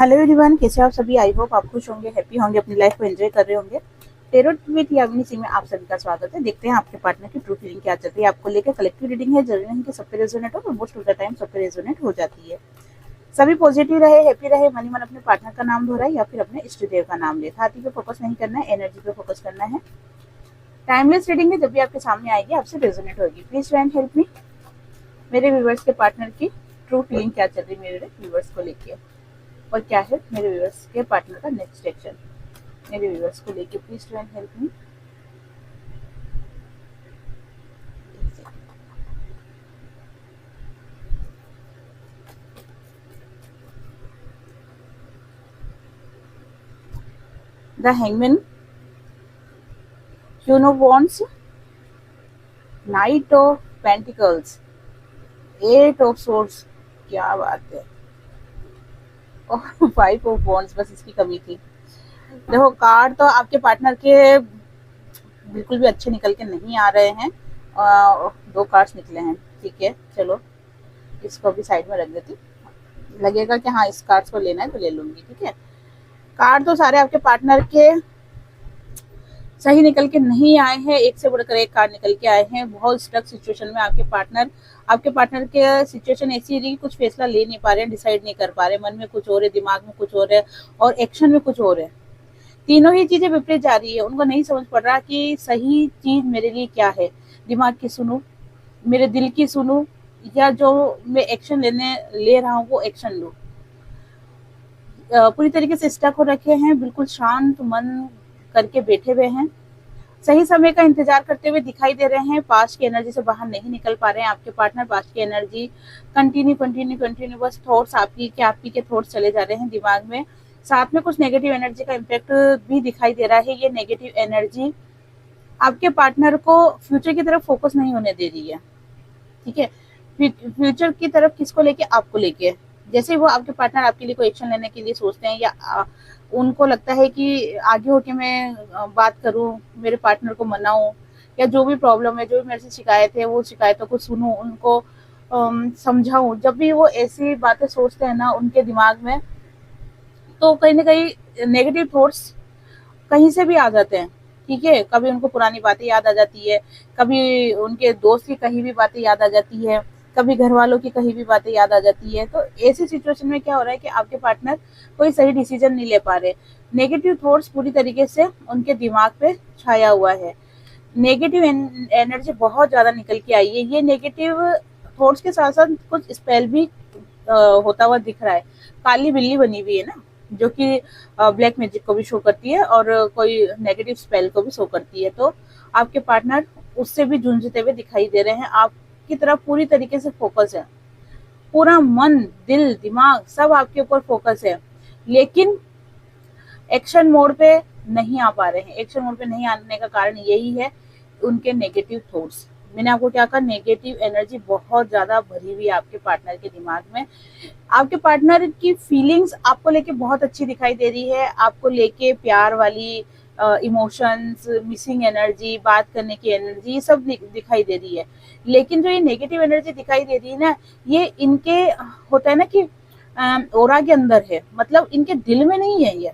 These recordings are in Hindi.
हेलो एवरीवन, कैसे आप सभी। आई होप आप खुश होंगे, हैप्पी होंगे, अपनी लाइफ को एंजॉय कर रहे होंगे। टेरोट विद यामिनी सिंह में आप सभी का स्वागत है। देखते हैं आपके पार्टनर की ट्रू फीलिंग क्या चल रही है। आपको लेकर कलेक्टिव रीडिंग है, जरूरी नहीं कि सब पे रेजोनेट हो, मोस्ट ऑफ द टाइम सब पे रेजोनेट हो जाती है। सभी पॉजिटिव रहे, हैप्पी रहे, मन ही मन अपने पार्टनर का नाम दोहराए या फिर अपने इष्ट देव का नाम ले। हाथी पे फोकस नहीं करना है, एनर्जी पे फोकस करना है। टाइमलेस रीडिंग है, जब भी आपके सामने आएगी आपसे रेजोनेट होगी। Please and help me. मेरे व्यूवर्स के पार्टनर की ट्रू फीलिंग क्या चल रही है मेरे व्यूवर्स को लेके, और क्या है मेरे व्यूअर्स के पार्टनर का नेक्स्ट एक्शन मेरे व्यूअर्स को लेके। Please to and help me. The hangman, queen of wands, knight of pentacles, eight of swords, क्या बात है, और फाइव ऑफ वॉन्ड्स, बस इसकी कमी थी। देखो, कार्ड तो आपके पार्टनर के बिल्कुल भी अच्छे निकल के नहीं आ रहे हैं। दो कार्ड्स निकले हैं, ठीक है, चलो इसको भी साइड में रख देती। लगेगा कि हाँ इस कार्ड्स को लेना है तो ले लूंगी, ठीक है। कार्ड तो सारे आपके पार्टनर के सही निकल के नहीं आए हैं, एक से बढ़कर एक कार्ड निकल के आए हैं। बहुत स्ट्रक सिचुएशन में आपके पार्टनर के सिचुएशन ऐसी रही, कुछ फैसला ले नहीं पा रहे हैं, डिसाइड नहीं कर पा रहे, मन में कुछ और है, दिमाग में कुछ और है और एक्शन में कुछ और है। तीनों ही चीजें विपरीत जा रही है। उनको नहीं समझ पड़ रहा कि सही चीज मेरे लिए क्या है। दिमाग की सुनूं, मेरे दिल की सुनूं, या जो मैं एक्शन ले रहा हूँ वो एक्शन लूं। पूरी तरीके से स्टक हो रखे हैं, बिल्कुल शांत मन करके बैठे हुए हैं, सही समय का इंतजार करते हुए दिखाई दे रहे हैं। पास्ट की एनर्जी से बाहर नहीं निकल पा रहे हैं आपके पार्टनर। पास्ट की एनर्जी कंटिन्यू बस थॉट्स आपकी के थॉट्स चले जा रहे हैं दिमाग में। साथ में कुछ नेगेटिव एनर्जी का इम्पैक्ट भी दिखाई दे रहा है। ये नेगेटिव एनर्जी आपके पार्टनर को फ्यूचर की तरफ फोकस नहीं होने दे रही है, ठीक है। फ्यूचर की तरफ किसको लेके, आपको लेके। जैसे वो आपके पार्टनर आपके लिए कोई एक्शन लेने के लिए सोचते हैं, या उनको लगता है कि आगे होके मैं बात करूं, मेरे पार्टनर को मनाऊं, या जो भी प्रॉब्लम है, जो भी मेरे से शिकायत है, वो शिकायतों को सुनूं, उनको समझाऊं। जब भी वो ऐसी बातें सोचते हैं ना उनके दिमाग में, तो कहीं ना कहीं नेगेटिव थॉट्स कहीं से भी आ जाते हैं, ठीक है। कभी उनको पुरानी बातें याद आ जाती है, कभी उनके दोस्त की कहीं भी बातें याद आ जाती है, कभी घर वालों की कहीं भी बातें याद आ जाती है। तो ऐसी सिचुएशन में क्या हो रहा है कि आपके पार्टनर कोई सही डिसीजन नहीं ले पा रहे। नेगेटिव थॉट्स पूरी तरीके से उनके दिमाग पे छाया हुआ है। नेगेटिव एनर्जी बहुत ज्यादा निकल के आई है। ये नेगेटिव थॉट्स के साथ साथ कुछ स्पेल भी होता हुआ दिख रहा है। काली बिल्ली बनी हुई है ना, जो कि ब्लैक मैजिक को भी शो करती है और कोई नेगेटिव स्पेल को भी शो करती है। तो आपके पार्टनर उससे भी जूझते हुए दिखाई दे रहे हैं। आपकी तरफ पूरी तरीके से फोकस है, पूरा मन, दिल, दिमाग सब आपके ऊपर फोकस है, लेकिन एक्शन मोड पे नहीं आ पा रहे हैं। एक्शन मोड पे नहीं आने का कारण यही है उनके नेगेटिव थॉट्स। मैंने आपको क्या कहा, नेगेटिव एनर्जी बहुत ज्यादा भरी हुई है आपके पार्टनर के दिमाग में। आपके पार्टनर की फीलिंग्स आपको लेके बहुत अच्छी दिखाई दे रही है। आपको लेके प्यार वाली इमोशंस, मिसिंग एनर्जी, बात करने की एनर्जी, ये सब दिखाई दे रही है। लेकिन जो ये नेगेटिव एनर्जी दिखाई दे रही है ना, ये इनके होता है ना कि ओरा के अंदर है, मतलब इनके दिल में नहीं है। ये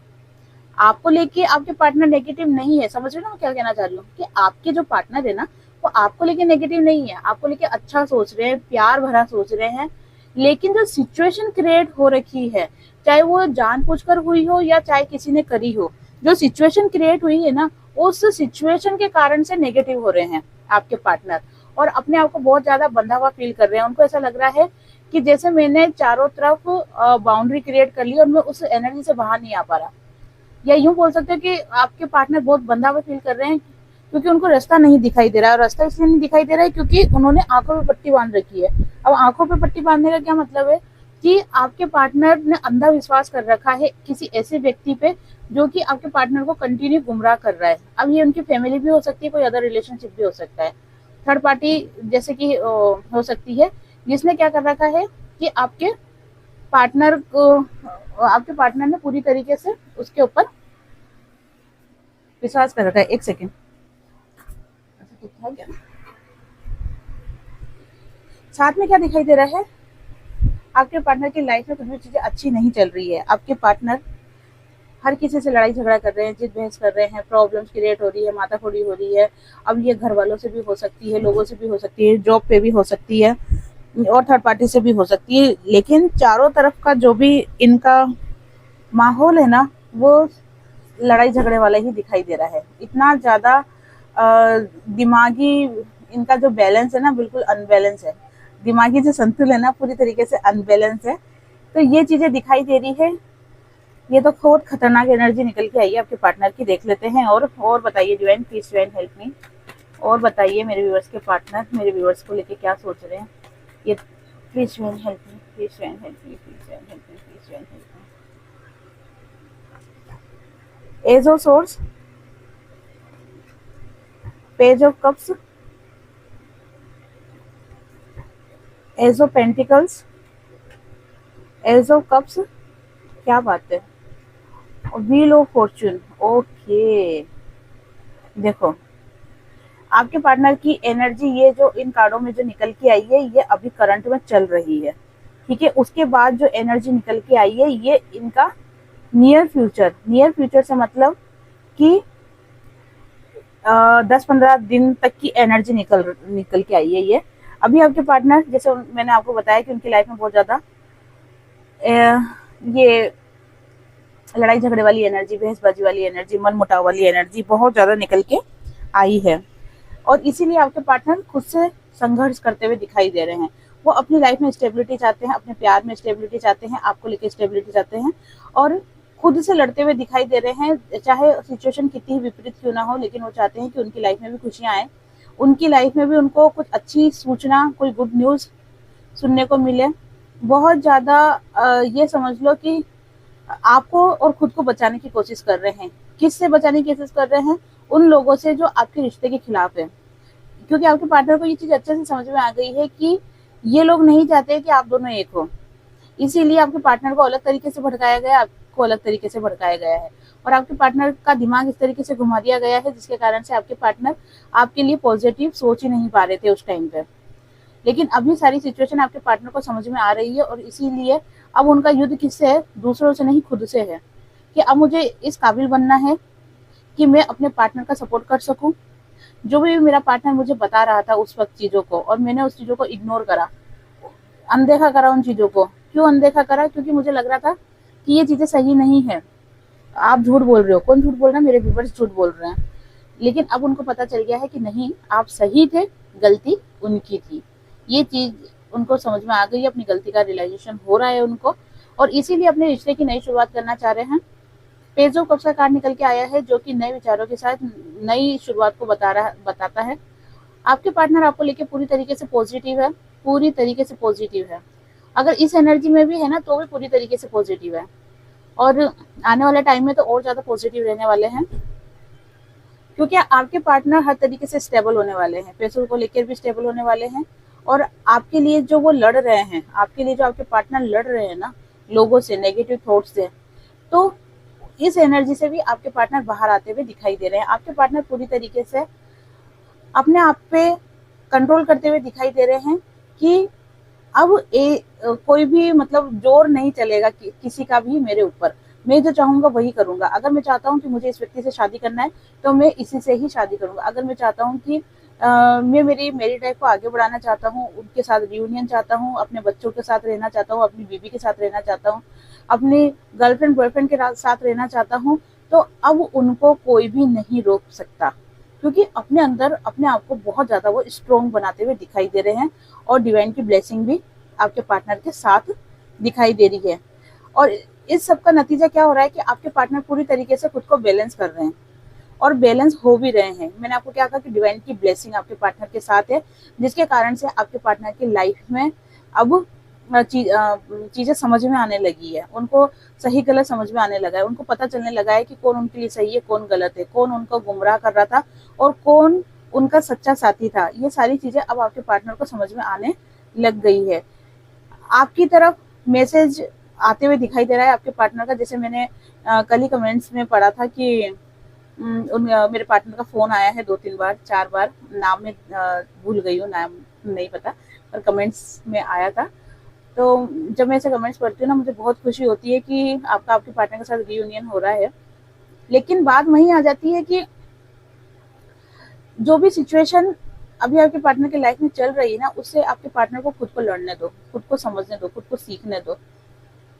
आपको लेके आपके पार्टनर नेगेटिव नहीं है। समझ रहे हो ना मैं क्या कहना चाह रही हूँ, कि आपके जो पार्टनर है ना वो आपको लेके नेगेटिव नहीं है, आपको लेके अच्छा सोच रहे हैं, प्यार भरा सोच रहे हैं। लेकिन जो सिचुएशन क्रिएट हो रखी है, चाहे वो जानबूझकर हुई हो या चाहे किसी ने करी हो, जो सिचुएशन क्रिएट हुई है ना, उस सिचुएशन के कारण से नेगेटिव हो रहे हैं आपके पार्टनर, और अपने आप को बहुत ज्यादा बंधा हुआ फील कर रहे हैं। उनको ऐसा लग रहा है कि जैसे मैंने चारों तरफ बाउंड्री क्रिएट कर ली और मैं उस एनर्जी से बाहर नहीं आ पा रहा। या यूं बोल सकते हो कि आपके पार्टनर बहुत बंधा हुआ फील कर रहे हैं, क्योंकि उनको रास्ता नहीं दिखाई दे रहा है। और रास्ता इसलिए नहीं दिखाई दे रहा है क्योंकि उन्होंने आंखों पे पट्टी बांध रखी है। अब आंखों पे पट्टी बांधने का क्या मतलब है, कि आपके पार्टनर ने अंधा विश्वास कर रखा है किसी ऐसे व्यक्ति पे जो कि आपके पार्टनर को कंटिन्यू गुमराह कर रहा है। अब ये उनकी फैमिली भी हो सकती है, कोई अदर रिलेशनशिप भी हो सकता है, थर्ड पार्टी जैसे कि हो सकती है, जिसने क्या कर रखा है कि आपके पार्टनर ने पूरी तरीके से उसके ऊपर विश्वास कर रखा है। एक सेकेंड, साथ में क्या दिखाई दे रहा है, आपके पार्टनर की लाइफ में कुछ भी चीज़ें अच्छी नहीं चल रही है। आपके पार्टनर हर किसी से लड़ाई झगड़ा कर रहे हैं, जिद बहस कर रहे हैं, प्रॉब्लम्स क्रिएट हो रही है, माथाफोड़ी हो रही है। अब ये घर वालों से भी हो सकती है, लोगों से भी हो सकती है, जॉब पे भी हो सकती है और थर्ड पार्टी से भी हो सकती है। लेकिन चारों तरफ का जो भी इनका माहौल है ना, वो लड़ाई झगड़े वाला ही दिखाई दे रहा है। इतना ज़्यादा दिमागी इनका जो बैलेंस है ना, बिल्कुल अनबैलेंस है। दिमागी जो संतुलन है ना, पूरी तरीके से अनबैलेंस है। तो ये चीज़ें दिखाई दे रही है। ये तो बहुत खतरनाक एनर्जी निकल के आई है आपके पार्टनर की। देख लेते हैं और बताइए डिवाइन, प्लीज डिवाइन हेल्प मी। और बताइए मेरे व्यूअर्स के पार्टनर मेरे व्यूअर्स को लेके क्या सोच रहे हैं। ये please divine help me, please divine help me, please divine help me, please divine help me. Ace of swords, page of cups, ace of pentacles, ace of cups, क्या बात है। Wheel of fortune, okay. देखो आपके पार्टनर की एनर्जी, ये जो इन कार्डों में जो निकल के आई है, ये अभी करंट में चल रही है, ठीक है। उसके बाद जो एनर्जी निकल के आई है, ये इनका नियर फ्यूचर। नियर फ्यूचर से मतलब कि 10-15 दिन तक की एनर्जी निकल के आई है। ये अभी आपके पार्टनर, जैसे मैंने आपको बताया कि उनकी लाइफ में बहुत ज़्यादा ये लड़ाई झगड़े वाली एनर्जी, बहसबाजी वाली एनर्जी, मन मुटाव वाली एनर्जी बहुत ज़्यादा निकल के आई है। और इसीलिए आपके पार्टनर खुद से संघर्ष करते हुए दिखाई दे रहे हैं। वो अपनी लाइफ में स्टेबिलिटी चाहते हैं, अपने प्यार में स्टेबिलिटी चाहते हैं, आपको लेकर स्टेबिलिटी चाहते हैं और खुद से लड़ते हुए दिखाई दे रहे हैं। चाहे सिचुएशन कितनी ही विपरीत क्यों ना हो, लेकिन वो चाहते हैं कि उनकी लाइफ में भी खुशियां आए, उनकी लाइफ में भी उनको कुछ अच्छी सूचना, कोई गुड न्यूज़ सुनने को मिले। बहुत ज़्यादा ये समझ लो कि आपको और खुद को बचाने की कोशिश कर रहे हैं। किससे बचाने की कोशिश कर रहे हैं? उन लोगों से जो आपके रिश्ते के खिलाफ है। क्योंकि आपके पार्टनर को ये चीज़ अच्छे से समझ में आ गई है कि ये लोग नहीं चाहते कि आप दोनों एक हो। इसीलिए आपके पार्टनर को अलग तरीके से भड़काया गया, आपको अलग तरीके से भड़काया गया है और आपके पार्टनर का दिमाग इस तरीके से घुमा दिया गया है, जिसके कारण से आपके पार्टनर आपके लिए पॉजिटिव सोच ही नहीं पा रहे थे उस टाइम पे। लेकिन अभी सारी सिचुएशन आपके पार्टनर को समझ में आ रही है और इसीलिए अब उनका युद्ध किससे है? दूसरों से नहीं, खुद से है कि अब मुझे इस काबिल बनना है कि मैं अपने पार्टनर का सपोर्ट कर सकूं। जो भी मेरा पार्टनर मुझे बता रहा था उस वक्त चीज़ों को, और मैंने उस चीज़ों को इग्नोर करा, अनदेखा करा उन चीज़ों को। क्यों अनदेखा करा? क्योंकि मुझे लग रहा था कि ये चीज़ें सही नहीं है। आप झूठ बोल रहे हो। कौन झूठ बोल रहा है? मेरे व्यूअर्स झूठ बोल रहे हैं। लेकिन अब उनको पता चल गया है कि नहीं, आप सही थे, गलती उनकी थी। ये चीज़ उनको समझ में आ गई है, अपनी गलती का रियलाइजेशन हो रहा है उनको और इसीलिए अपने रिश्ते की नई शुरुआत करना चाह रहे हैं। पेज ऑफ कप्स का कार्ड निकल के आया है जो कि नए विचारों के साथ नई शुरुआत को बताता है। आपके पार्टनर आपको लेके पूरी तरीके से पॉजिटिव है, पूरी तरीके से पॉजिटिव है। अगर इस एनर्जी में भी है ना, तो भी पूरी तरीके से पॉजिटिव है और आने वाले टाइम में तो और ज़्यादा पॉजिटिव रहने वाले हैं, क्योंकि आपके पार्टनर हर तरीके से स्टेबल होने वाले हैं। पैसों को लेकर भी स्टेबल होने वाले हैं और आपके लिए जो वो लड़ रहे हैं, आपके लिए जो आपके पार्टनर लड़ रहे हैं ना, लोगों से, नेगेटिव थॉट्स से, तो इस एनर्जी से भी आपके पार्टनर बाहर आते हुए दिखाई दे रहे हैं। आपके पार्टनर पूरी तरीके से अपने आप पे कंट्रोल करते हुए दिखाई दे रहे हैं कि अब कोई भी मतलब जोर नहीं चलेगा किसी का भी मेरे ऊपर। मैं जो चाहूंगा वही करूंगा। अगर मैं चाहता हूँ कि मुझे इस व्यक्ति से शादी करना है तो मैं इसी से ही शादी करूंगा। अगर मैं चाहता हूँ कि मैं मेरी मैरिड लाइफ को आगे बढ़ाना चाहता हूँ, उनके साथ रियूनियन चाहता हूँ, अपने बच्चों के साथ रहना चाहता हूँ, अपनी बीवी के साथ रहना चाहता हूँ, अपनी गर्लफ्रेंड बॉयफ्रेंड के साथ रहना चाहता हूँ, तो अब उनको कोई भी नहीं रोक सकता, क्योंकि अपने अंदर अपने आप को बहुत ज़्यादा वो स्ट्रॉन्ग बनाते हुए दिखाई दे रहे हैं और डिवाइन की ब्लेसिंग भी आपके पार्टनर के साथ दिखाई दे रही है। और इस सब का नतीजा क्या हो रहा है कि आपके पार्टनर पूरी तरीके से खुद को बैलेंस कर रहे हैं और बैलेंस हो भी रहे हैं। मैंने आपको क्या कहा कि डिवाइन की ब्लेसिंग आपके पार्टनर के साथ है, जिसके कारण से आपके पार्टनर की लाइफ में अब चीज़ें समझ में आने लगी है। उनको सही गलत समझ में आने लगा है। उनको पता चलने लगा है कि कौन उनके लिए सही है, कौन गलत है, कौन उनको गुमराह कर रहा था और कौन उनका सच्चा साथी था। ये सारी चीज़ें अब आपके पार्टनर को समझ में आने लग गई है। आपकी तरफ मैसेज आते हुए दिखाई दे रहा है आपके पार्टनर का। जैसे मैंने कल ही कमेंट्स में पढ़ा था कि मेरे पार्टनर का फ़ोन आया है 2-3 बार 4 बार, नाम में भूल गई हूँ, नाम नहीं पता, पर कमेंट्स में आया था। तो जब मैं ऐसे कमेंट्स पढ़ती हूँ ना, मुझे बहुत खुशी होती है कि आपका आपके पार्टनर के साथ रियूनियन हो रहा है। लेकिन बात वहीं आ जाती है कि जो भी सिचुएशन अभी आपके पार्टनर की लाइफ में चल रही है ना, उससे आपके पार्टनर को खुद को लड़ने दो, खुद को समझने दो, खुद को सीखने दो।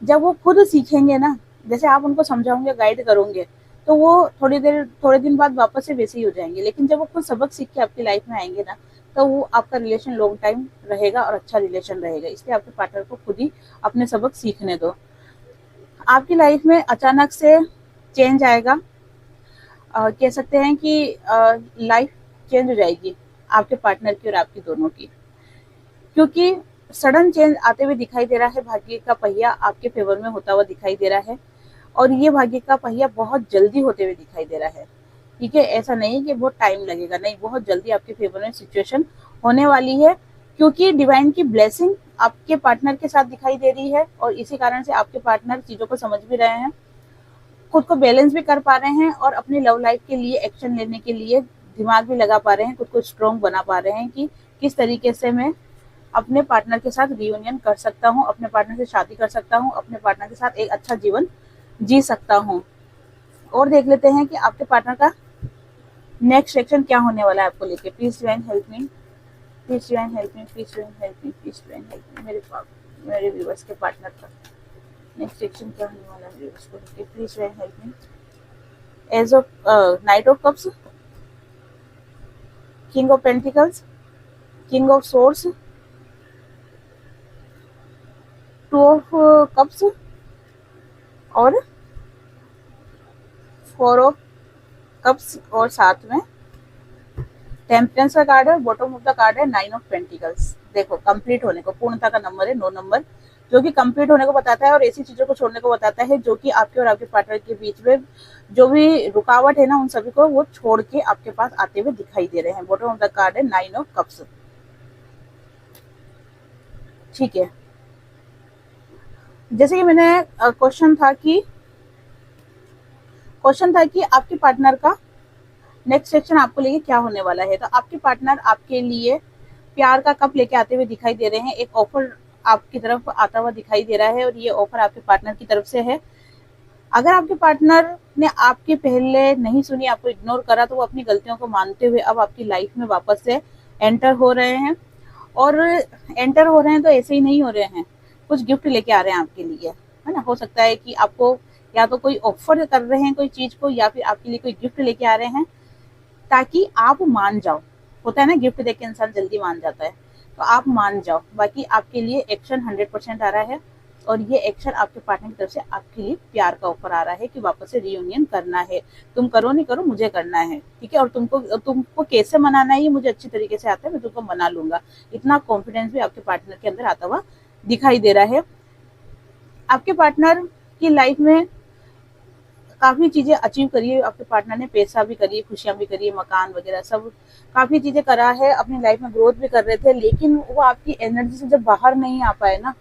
जब वो खुद सीखेंगे ना, जैसे आप उनको समझाओगे, गाइड करोगे, तो वो थोड़े दिन बाद वापस से वैसे ही हो जाएंगे। लेकिन जब वो खुद सबक सीख के आपकी लाइफ में आएंगे ना, तो वो आपका रिलेशन लॉन्ग टाइम रहेगा और अच्छा रिलेशन रहेगा। इसलिए आपके पार्टनर को खुद ही अपने सबक सीखने दो। आपकी लाइफ में अचानक से चेंज आएगा, कह सकते हैं कि लाइफ चेंज हो जाएगी आपके पार्टनर की और आपकी दोनों की, क्योंकि सडन चेंज आते हुए दिखाई दे रहा है। भाग्य का पहिया आपके फेवर में होता हुआ दिखाई दे रहा है, और ये भाग्य का पहिया बहुत जल्दी होते हुए दिखाई दे रहा है। ठीक है, ऐसा नहीं कि बहुत टाइम लगेगा, नहीं, बहुत जल्दी आपके फेवर में सिचुएशन होने वाली है, क्योंकि डिवाइन की ब्लेसिंग आपके पार्टनर के साथ दिखाई दे रही है। और इसी कारण से आपके पार्टनर चीजों को समझ भी रहे हैं, खुद को बैलेंस भी कर पा रहे हैं, और अपनी लव लाइफ के लिए एक्शन लेने के लिए दिमाग भी लगा पा रहे हैं, खुद को स्ट्रॉन्ग बना पा रहे हैं कि किस तरीके से मैं अपने पार्टनर के साथ रियूनियन कर सकता हूँ, अपने पार्टनर से शादी कर सकता हूँ, अपने पार्टनर के साथ एक अच्छा जीवन जी सकता हूँ। और देख लेते हैं कि आपके पार्टनर का नेक्स्ट सेक्शन क्या होने वाला है आपको लेके। Please divine help me, please divine help me, please divine help me, please divine help me. मेरे व्यूअर्स के पार्टनर का नेक्स्ट सेक्शन क्या होने वाला है व्यूअर्स को लेके। Please divine help me. Ace of knight of cups, king of pentacles, king of swords, two of cups और फोर ऑफ कप्स, और साथ में टेम्परेंस का कार्ड है। बॉटम ऑफ द कार्ड है नाइन ऑफ पेंटिकल्स। देखो, कंप्लीट होने को, पूर्णता का नंबर है 9 नंबर, जो कि कंप्लीट होने को बताता है और ऐसी चीजों को छोड़ने को बताता है जो कि आपके और आपके पार्टनर के बीच में जो भी रुकावट है ना, उन सभी को वो छोड़ के आपके पास आते हुए दिखाई दे रहे हैं। बॉटम ऑफ द कार्ड है 9 ऑफ कप्स। ठीक है, जैसे कि मैंने क्वेश्चन था कि आपके पार्टनर का नेक्स्ट सेक्शन आपको लेके क्या होने वाला है। तो आपके पार्टनर आपके लिए प्यार का कप लेके आते हुए दिखाई दे रहे हैं। एक ऑफर आपकी तरफ आता हुआ दिखाई दे रहा है, और ये ऑफर आपके पार्टनर की तरफ से है। अगर आपके पार्टनर ने आपकी पहले नहीं सुनी, आपको इग्नोर करा, तो वो अपनी गलतियों को मानते हुए अब आपकी लाइफ में वापस से एंटर हो रहे हैं। और एंटर हो रहे हैं तो ऐसे ही नहीं हो रहे हैं, कुछ गिफ्ट लेके आ रहे हैं आपके लिए, है ना। हो सकता है कि आपको या तो कोई ऑफर कर रहे हैं कोई चीज को, या फिर आपके लिए कोई गिफ्ट लेके आ रहे हैं ताकि आप मान जाओ। होता है ना, गिफ्ट देख के इंसान जल्दी मान जाता है, तो आप मान जाओ। बाकी आपके लिए एक्शन 100% आ रहा है, और ये एक्शन आपके पार्टनर की तरफ से आपके लिए प्यार का ऑफर आ रहा है कि वापस से रियूनियन करना है। तुम करो नहीं करो, मुझे करना है, ठीक है। और तुमको कैसे मनाना है ये मुझे अच्छी तरीके से आता है, मैं तुमको मना लूंगा। इतना कॉन्फिडेंस भी आपके पार्टनर के अंदर आता हुआ दिखाई दे रहा है। आपके पार्टनर की लाइफ में काफी चीजें अचीव करी है आपके पार्टनर ने, पैसा भी करी है, खुशियां भी करी है, मकान वगैरह सब काफी चीजें करा है, अपनी लाइफ में ग्रोथ भी कर रहे थे। लेकिन वो आपकी एनर्जी से जब बाहर नहीं आ पाए ना,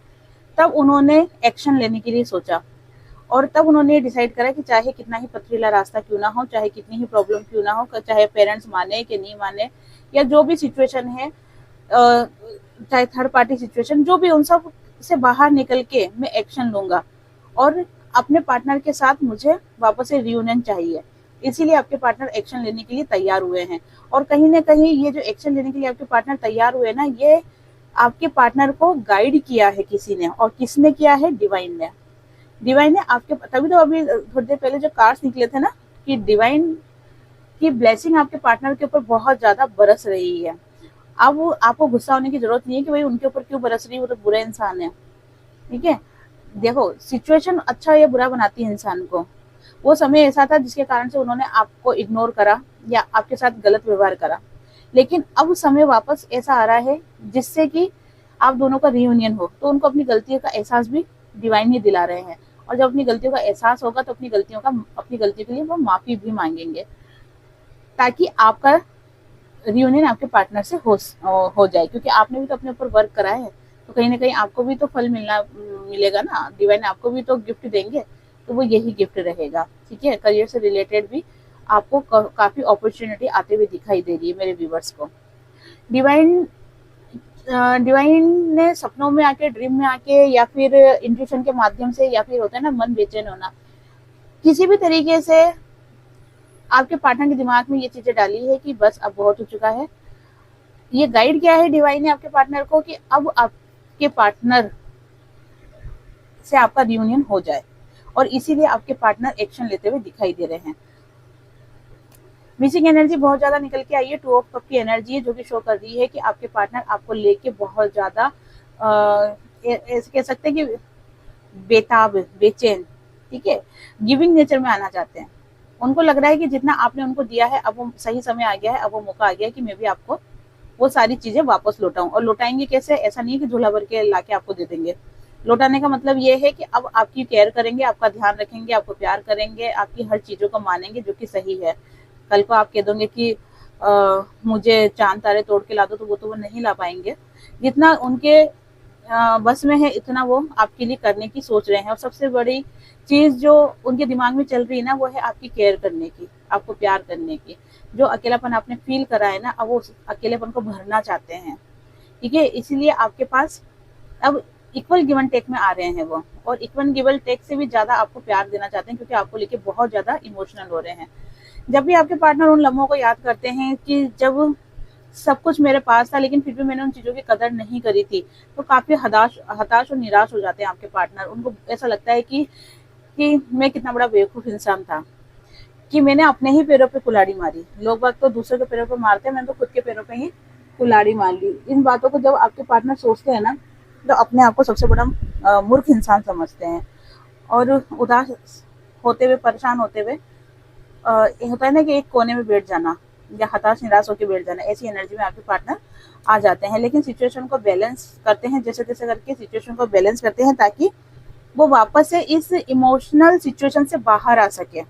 तब उन्होंने एक्शन लेने के लिए सोचा, और तब उन्होंने डिसाइड करा कि चाहे कितना ही पथरीला रास्ता क्यों ना हो, चाहे कितनी ही प्रॉब्लम क्यों ना हो, चाहे पेरेंट्स माने कि नहीं माने, या जो भी सिचुएशन है, चाहे थर्ड पार्टी सिचुएशन, जो भी, उन सब से बाहर निकल के मैं एक्शन लूंगा, और अपने पार्टनर के साथ मुझे वापस से रियूनियन चाहिए। इसीलिए आपके पार्टनर एक्शन लेने के लिए तैयार हुए हैं। और कहीं ना कहीं ये जो एक्शन लेने के लिए आपके पार्टनर तैयार हुए ना, ये आपके पार्टनर को गाइड किया है किसी ने, और किसने किया है? डिवाइन ने। डिवाइन ने आपके, तभी तो अभी थोड़ी देर पहले जो कार्ड्स निकले थे ना, कि डिवाइन की ब्लेसिंग आपके पार्टनर के ऊपर बहुत ज्यादा बरस रही है। अब आपको गुस्सा होने की जरूरत नहीं है कि भाई उनके ऊपर क्यों बरस रही है, वो तो बुरे इंसान है, ठीक है। देखो, सिचुएशन अच्छा या बुरा बनाती है इंसान को। वो समय ऐसा था जिसके कारण से उन्होंने आपको इग्नोर करा या आपके साथ गलत व्यवहार करा, लेकिन अब समय वापस ऐसा आ रहा है जिससे कि आप दोनों का रियूनियन हो। तो उनको अपनी गलतियों का एहसास भी डिवाइन ही दिला रहे हैं, और जब अपनी गलतियों का एहसास होगा तो अपनी गलतियों के लिए वो माफी भी मांगेंगे, ताकि आपका रियूनियन आपके पार्टनर से हो जाए। क्योंकि आपने भी तो अपने ऊपर वर्क करा है, तो कहीं ना कहीं आपको भी तो फल मिलेगा ना, डिवाइन आपको भी तो गिफ्ट देंगे, तो वो यही गिफ्ट रहेगा, ठीक है। करियर से रिलेटेड भी आपको काफी अपॉर्चुनिटी आते हुए दिखाई दे रही है मेरे व्यूवर्स को। डिवाइन डिवाइन ने सपनों में आके, ड्रीम में आके, या फिर इंट्यूशन के माध्यम से, या फिर होता है ना मन बेचैन होना, किसी भी तरीके से आपके पार्टनर के दिमाग में ये चीजें डाली है कि बस अब बहुत हो चुका है। ये गाइड किया है डिवाइन ने आपके पार्टनर को कि अब आपके पार्टनर से आपका रियूनियन हो जाए, और इसीलिए आपके पार्टनर एक्शन लेते हुए दिखाई दे रहे हैं। मिसिंग एनर्जी बहुत ज्यादा निकल के आई है। 2 ऑफ कप की एनर्जी है जो कि शो कर रही है कि आपके पार्टनर आपको लेके बहुत ज्यादा ऐसे कह सकते हैं कि बेताब, बेचैन, ठीक है, गिविंग नेचर में आना चाहते हैं। उनको लग रहा है कि जितना आपने उनको दिया है, अब वो सही समय आ गया है, अब वो मौका आ गया है कि मैं भी आपको वो सारी चीजें वापस लौटाऊं। और लौटाएंगे कैसे? ऐसा नहीं है कि झोला भर के लाके आपको दे देंगे। लौटाने का मतलब ये है कि अब आपकी केयर करेंगे, आपका ध्यान रखेंगे, आपको प्यार करेंगे, आपकी हर चीजों को मानेंगे जो कि सही है। कल को आप कह दोगे कि मुझे चांद तारे तोड़ के ला दो, तो वो नहीं ला पाएंगे। जितना उनके बस में है इतना वो आपके लिए करने की सोच रहे हैं। और सबसे बड़ी चीज जो उनके दिमाग में चल रही है ना, वो है आपकी केयर करने की, आपको प्यार करने की। जो अकेलापन आपने फील करा है ना, अब वो उस अकेलेपन को भरना चाहते हैं, ठीक है। इसीलिए आपके पास अब इक्वल गिव एंड टेक में आ रहे हैं वो, और इक्वल गिव एंड टेक से भी ज्यादा आपको प्यार देना चाहते हैं, क्योंकि आपको लेके बहुत ज्यादा इमोशनल हो रहे हैं। जब भी आपके पार्टनर उन लम्हों को याद करते हैं कि जब सब कुछ मेरे पास था लेकिन फिर भी मैंने उन चीजों की कदर नहीं करी थी, तो काफी हताश और निराश हो जाते हैं आपके पार्टनर। उनको ऐसा लगता है कि मैं कितना बड़ा बेवकूफ इंसान था, कि मैंने अपने ही पैरों पे कुल्हाड़ी मारी। लोग बात तो दूसरे के पैरों पे मारते हैं, मैंने तो खुद के पैरों पे ही कुल्हाड़ी मार ली। इन बातों को जब आपके पार्टनर सोचते हैं ना, तो अपने आप को सबसे बड़ा मूर्ख इंसान समझते हैं, और उदास होते हुए, परेशान होते हुए होता है ना कि एक कोने में बैठ जाना, या हताश निराश होकर बैठ जाना, ऐसी एनर्जी में आपके पार्टनर आ जाते हैं। लेकिन सिचुएशन को बैलेंस करते हैं, जैसे तैसे करके सिचुएशन को बैलेंस करते हैं, ताकि वो वापस से इस इमोशनल सिचुएशन से बाहर आ सके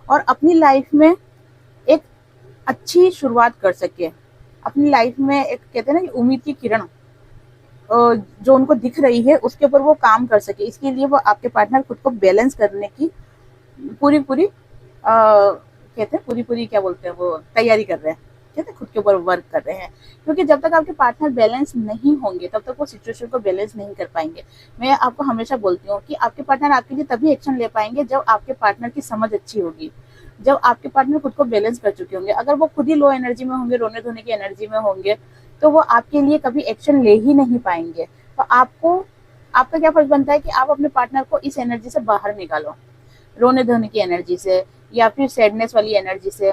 और अपनी लाइफ में एक अच्छी शुरुआत कर सके। अपनी लाइफ में एक कहते हैं ना कि उम्मीद की किरण जो उनको दिख रही है, उसके ऊपर वो काम कर सके। इसके लिए वो आपके पार्टनर खुद को बैलेंस करने की पूरी पूरी कहते हैं पूरी पूरी क्या बोलते हैं वो तैयारी कर रहे हैं, कहते हैं खुद के ऊपर वर्क कर रहे हैं। क्योंकि जब तक आपके पार्टनर बैलेंस नहीं होंगे, तब तक वो सिचुएशन को बैलेंस नहीं कर पाएंगे। मैं आपको हमेशा बोलती हूँ कि आपके पार्टनर आपके लिए तभी एक्शन ले पाएंगे जब आपके पार्टनर की समझ अच्छी होगी, जब आपके पार्टनर खुद को बैलेंस कर चुके होंगे। अगर वो खुद ही लो एनर्जी में होंगे, रोने धोने की एनर्जी में होंगे, तो वो आपके लिए कभी एक्शन ले ही नहीं पाएंगे। तो आपका क्या फर्ज बनता है कि आप अपने पार्टनर को इस एनर्जी से बाहर निकालो, रोने धोने की एनर्जी से, या फिर सैडनेस वाली एनर्जी से,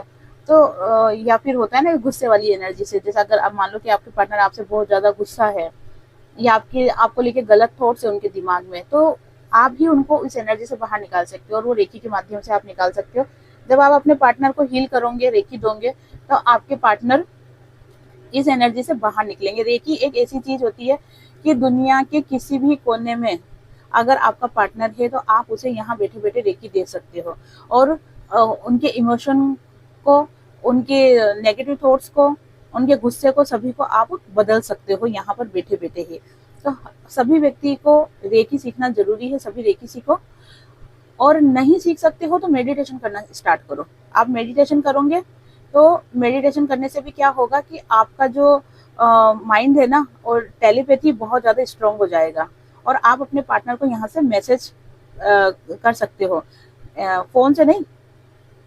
तो या फिर होता है ना गुस्से वाली एनर्जी से। जैसे अगर आप मान लो कि आपके पार्टनर आपसे बहुत ज्यादा गुस्सा है, या आपको लेके गलत थॉट्स है उनके दिमाग में, तो आप ही उनको इस एनर्जी से बाहर निकाल सकते हो, और वो रेकी के माध्यम से आप निकाल सकते हो। जब आप अपने पार्टनर को हील करोगे, रेकी दोगे, तो आपके पार्टनर इस एनर्जी से बाहर निकलेंगे। रेकी एक ऐसी चीज होती है कि दुनिया के किसी भी कोने में अगर आपका पार्टनर है, तो आप उसे यहाँ बैठे बैठे रेकी दे सकते हो, और उनके इमोशन को, उनके नेगेटिव थॉट्स को, उनके गुस्से को, सभी को आप बदल सकते हो यहाँ पर बैठे बैठे ही। तो सभी व्यक्ति को रेकी सीखना जरूरी है, सभी रेकी सीखो। और नहीं सीख सकते हो तो मेडिटेशन करना स्टार्ट करो। आप मेडिटेशन करोगे तो मेडिटेशन करने से भी क्या होगा कि आपका जो माइंड है ना, और टेलीपैथी बहुत ज़्यादा स्ट्रांग हो जाएगा, और आप अपने पार्टनर को यहाँ से मैसेज कर सकते हो, फ़ोन से नहीं,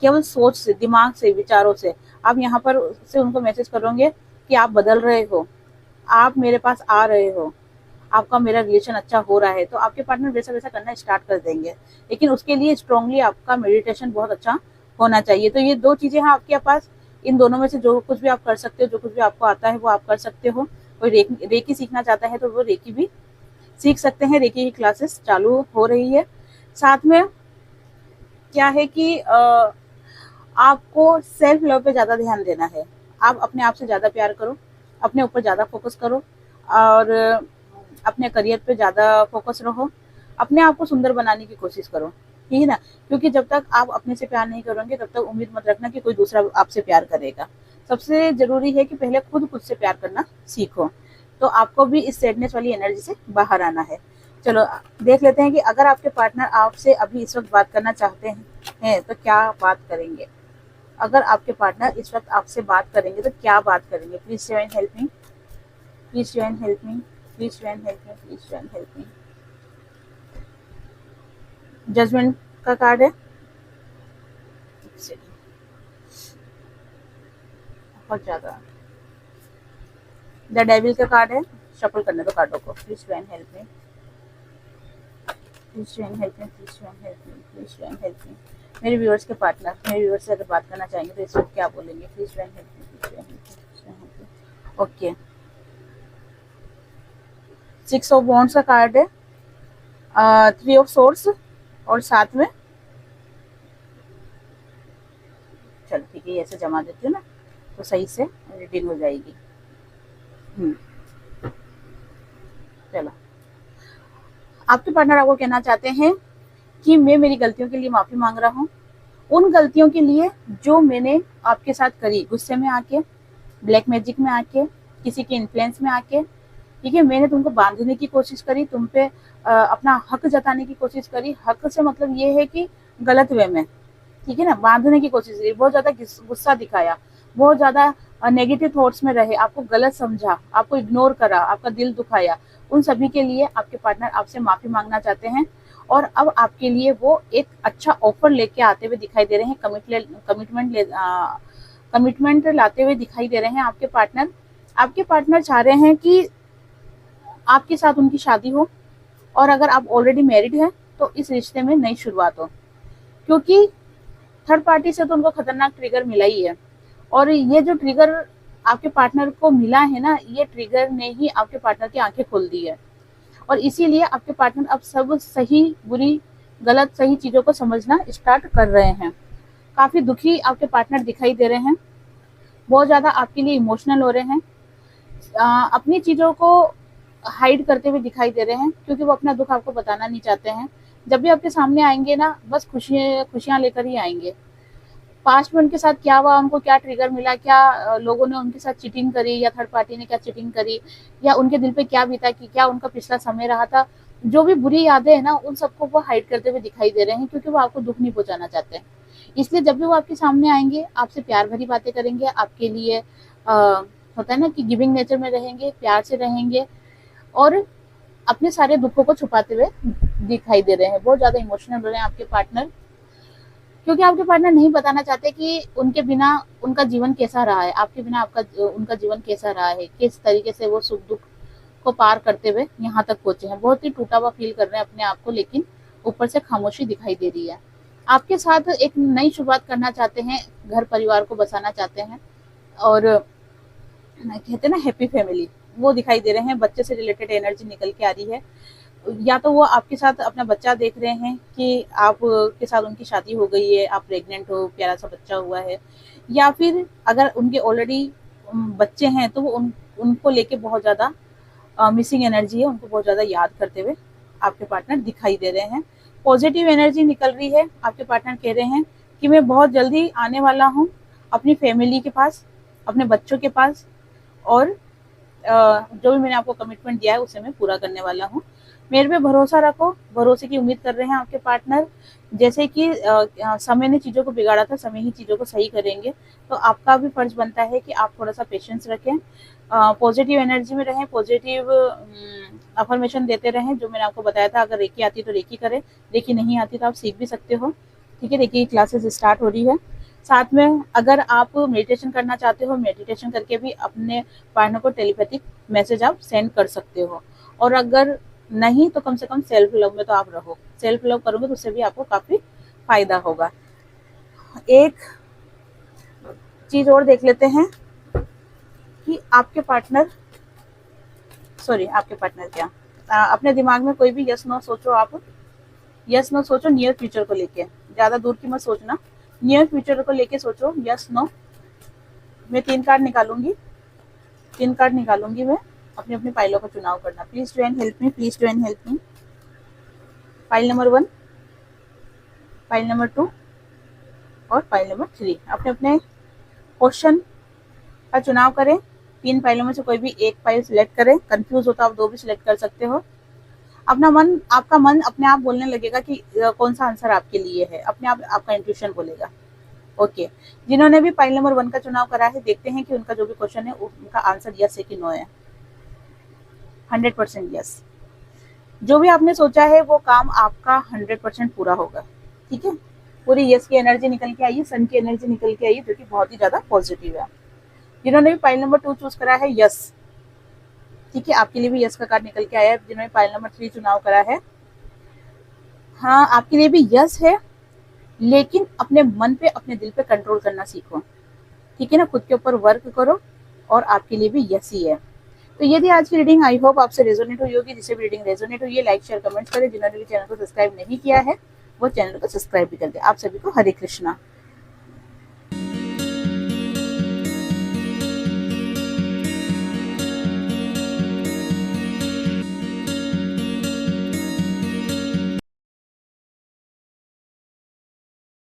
केवल सोच से, दिमाग से, विचारों से। आप यहाँ पर से उनको मैसेज करोगे कि आप बदल रहे हो, आप मेरे पास आ रहे हो, आपका मेरा रिलेशन अच्छा हो रहा है, तो आपके पार्टनर वैसा वैसा करना स्टार्ट कर देंगे। लेकिन उसके लिए स्ट्रांगली आपका मेडिटेशन बहुत अच्छा होना चाहिए। तो ये 2 चीजें हैं आपके पास, इन दोनों में से जो कुछ भी आप कर सकते हो, जो कुछ भी आपको आता है वो आप कर सकते हो। कोई रेकी सीखना चाहता है तो वो रेकी भी सीख सकते हैं। रेकी की क्लासेस चालू हो रही है। साथ में क्या है कि आपको सेल्फ लव पे ज्यादा ध्यान देना है। आप अपने आप से ज्यादा प्यार करो, अपने ऊपर ज्यादा फोकस करो, और अपने करियर पे ज्यादा फोकस रहो, अपने आप को सुंदर बनाने की कोशिश करो, ठीक है ना। क्योंकि जब तक आप अपने से प्यार नहीं करोगे, तब तक उम्मीद मत रखना कि कोई दूसरा आपसे प्यार करेगा। सबसे जरूरी है कि पहले खुद से प्यार करना सीखो, तो आपको भी इस सैडनेस वाली एनर्जी से बाहर आना है। चलो देख लेते हैं कि अगर आपके पार्टनर आपसे अभी इस वक्त बात करना चाहते हैं तो क्या बात करेंगे। अगर आपके पार्टनर इस वक्त आपसे बात करेंगे तो क्या बात करेंगे। Please divine help me, please try and help me, please try and help me, please try and help me. Judgement का कार्ड है, बहुत ज्यादा। द डेविल का कार्ड है, शफल करने दो कार्डों को। Please try and help me, please try and help me, please try and help me, please try and help me. मेरे व्यूअर्स के पार्टनर, मेरे व्यूअर्स से अगर बात करना चाहेंगे तो इस वक्त क्या बोलेंगे? Please try and help me, please try and help me, please try and help me. Okay, 6 of wands का कार्ड है, 3 ऑफ सोर्ड्स और साथ में, चलो ठीक है, ऐसे जमा देती हूँ ना तो सही से रीडिंग हो जाएगी। चलो, आपके पार्टनर आपको कहना चाहते हैं कि मैं मेरी गलतियों के लिए माफी मांग रहा हूँ, उन गलतियों के लिए जो मैंने आपके साथ करी, गुस्से में आके, ब्लैक मैजिक में आके, किसी के इन्फ्लुएंस में आके, ठीक है। मैंने तुमको बांधने की कोशिश करी, तुम पे अपना हक जताने की कोशिश करी। हक से मतलब ये है कि गलत वे में, ठीक है ना, बांधने की कोशिश करी, बहुत ज्यादा गुस्सा दिखाया, बहुत ज्यादा नेगेटिव थॉट्स में रहे, आपको गलत समझा, आपको इग्नोर करा, आपका दिल दुखाया। उन सभी के लिए आपके पार्टनर आपसे माफी मांगना चाहते हैं और अब आपके लिए वो एक अच्छा ऑफर लेके आते हुए दिखाई दे रहे हैं, कमिटमेंट लाते हुए दिखाई दे रहे हैं आपके पार्टनर। आपके पार्टनर चाह रहे हैं कि आपके साथ उनकी शादी हो और अगर आप ऑलरेडी मैरिड हैं तो इस रिश्ते में नई शुरुआत हो, क्योंकि थर्ड पार्टी से तो उनको खतरनाक ट्रिगर मिला ही है और ये जो ट्रिगर आपके पार्टनर को मिला है ना, ये ट्रिगर ने ही आपके पार्टनर की आंखें खोल दी है और इसीलिए आपके पार्टनर अब सब सही बुरी गलत सही चीजों को समझना स्टार्ट कर रहे हैं। काफी दुखी आपके पार्टनर दिखाई दे रहे हैं, बहुत ज्यादा आपके लिए इमोशनल हो रहे हैं, अपनी चीजों को हाइड करते हुए दिखाई दे रहे हैं क्योंकि वो अपना दुख आपको बताना नहीं चाहते हैं। जब भी आपके सामने आएंगे ना, बस खुशियां लेकर ही आएंगे। पास्ट में उनके साथ क्या हुआ, उनको क्या ट्रिगर मिला, क्या लोगों ने उनके साथ चीटिंग करी या थर्ड पार्टी ने क्या चीटिंग करी या उनके दिल पे क्या बीता कि क्या उनका पिछला समय रहा था, जो भी बुरी यादें हैं ना, उन सबको वो हाइड करते हुए दिखाई दे रहे हैं क्योंकि वो आपको दुख नहीं पहुंचाना चाहते हैं। इसलिए जब भी वो आपके सामने आएंगे, आपसे प्यार भरी बातें करेंगे, आपके लिए होता है ना कि गिविंग नेचर में रहेंगे, प्यार से रहेंगे और अपने सारे दुखों को छुपाते हुए दिखाई दे रहे हैं। बहुत ज्यादा इमोशनल हो रहे हैं आपके पार्टनर क्योंकि आपके पार्टनर नहीं बताना चाहते कि उनके बिना उनका जीवन कैसा रहा है, आपके बिना आपका उनका जीवन कैसा रहा है, किस तरीके से वो सुख दुख को पार करते हुए यहाँ तक पहुंचे हैं। बहुत ही टूटा हुआ फील कर रहे हैं अपने आप को, लेकिन ऊपर से खामोशी दिखाई दे रही है। आपके साथ एक नई शुरुआत करना चाहते हैं, घर परिवार को बसाना चाहते हैं और कहते हैं ना हैप्पी फैमिली, वो दिखाई दे रहे हैं। बच्चे से रिलेटेड एनर्जी निकल के आ रही है, या तो वो आपके साथ अपना बच्चा देख रहे हैं कि आप के साथ उनकी शादी हो गई है, आप प्रेग्नेंट हो, प्यारा सा बच्चा हुआ है, या फिर अगर उनके ऑलरेडी बच्चे हैं तो वो उनको लेके बहुत ज़्यादा मिसिंग एनर्जी है, उनको बहुत ज़्यादा याद करते हुए आपके पार्टनर दिखाई दे रहे हैं। पॉजिटिव एनर्जी निकल रही है, आपके पार्टनर कह रहे हैं कि मैं बहुत जल्दी आने वाला हूँ अपनी फैमिली के पास, अपने बच्चों के पास और जो भी मैंने आपको कमिटमेंट दिया है उसे मैं पूरा करने वाला हूँ। मेरे पे भरोसा रखो, भरोसे की उम्मीद कर रहे हैं आपके पार्टनर। जैसे कि समय ने चीज़ों को बिगाड़ा था, समय ही चीज़ों को सही करेंगे, तो आपका भी फर्ज बनता है कि आप थोड़ा सा पेशेंस रखें, पॉजिटिव एनर्जी में रहें, पॉजिटिव अफर्मेशन देते रहें। जो मैंने आपको बताया था, अगर रेकी आती तो रेकी करें, रेकी नहीं आती तो आप सीख भी सकते हो, ठीक है। रेकी की क्लासेस स्टार्ट हो रही है। साथ में अगर आप मेडिटेशन करना चाहते हो, मेडिटेशन करके भी अपने पार्टनर को टेलीपैथिक मैसेज आप सेंड कर सकते हो। और अगर नहीं तो कम से कम सेल्फ लव में तो आप रहो, सेल्फ लव करोगे तो उससे भी आपको काफी फायदा होगा। एक चीज और देख लेते हैं कि आपके पार्टनर क्या अपने दिमाग में कोई भी यस नो सोचो, आप यस नो सोचो नियर फ्यूचर को लेके, ज्यादा दूर की मत सोचना, नियर फ्यूचर को लेके सोचो यस नो। मैं 3 कार्ड निकालूंगी मैं, अपनी अपनी फाइलों का चुनाव करना। Please do and help me, please do and help me. File number 1, file number 2 और फाइल नंबर 3। अपने अपने क्वेश्चन का चुनाव करें, 3 फाइलों में से कोई भी एक फाइल सिलेक्ट करें। कंफ्यूज हो तो आप 2 भी सिलेक्ट कर सकते हो। आपका मन अपने आप बोलने लगेगा कि कौन सा आंसर आपके लिए है, अपने आप आपका इंट्यूशन बोलेगा। ओके, जिन्होंने भी फाइल नंबर 1 का चुनाव करा है, देखते हैं कि उनका जो भी क्वेश्चन है उनका आंसर यस है कि नो है। 100% यस। जो भी आपने सोचा है वो काम आपका 100% पूरा होगा। ठीक है, पूरी यस की एनर्जी निकल के आई है, सन की एनर्जी निकल के आई है, जो कि बहुत ही ज्यादा पॉजिटिव है। जिन्होंने भी पाइल नंबर 2 चूज करा है यस, ठीक है, आपके लिए भी यस का कार्ड निकल के आया है। जिन्होंने पाइल नंबर 3 चुनाव करा है, हाँ आपके लिए भी यस है, लेकिन अपने मन पे अपने दिल पे कंट्रोल करना सीखो। ठीक है ना, खुद के ऊपर वर्क करो और आपके लिए भी यस ही है। तो ये थी आज की रीडिंग। आई होप आपसे रेजोनेट हुई होगी। जिसे भी रीडिंग रेजोनेट हुई है लाइक शेयर कमेंट्स करें। जिन्होंने भी चैनल को सब्सक्राइब नहीं किया है वो चैनल को सब्सक्राइब भी कर दे। आप सभी को हरे कृष्णा।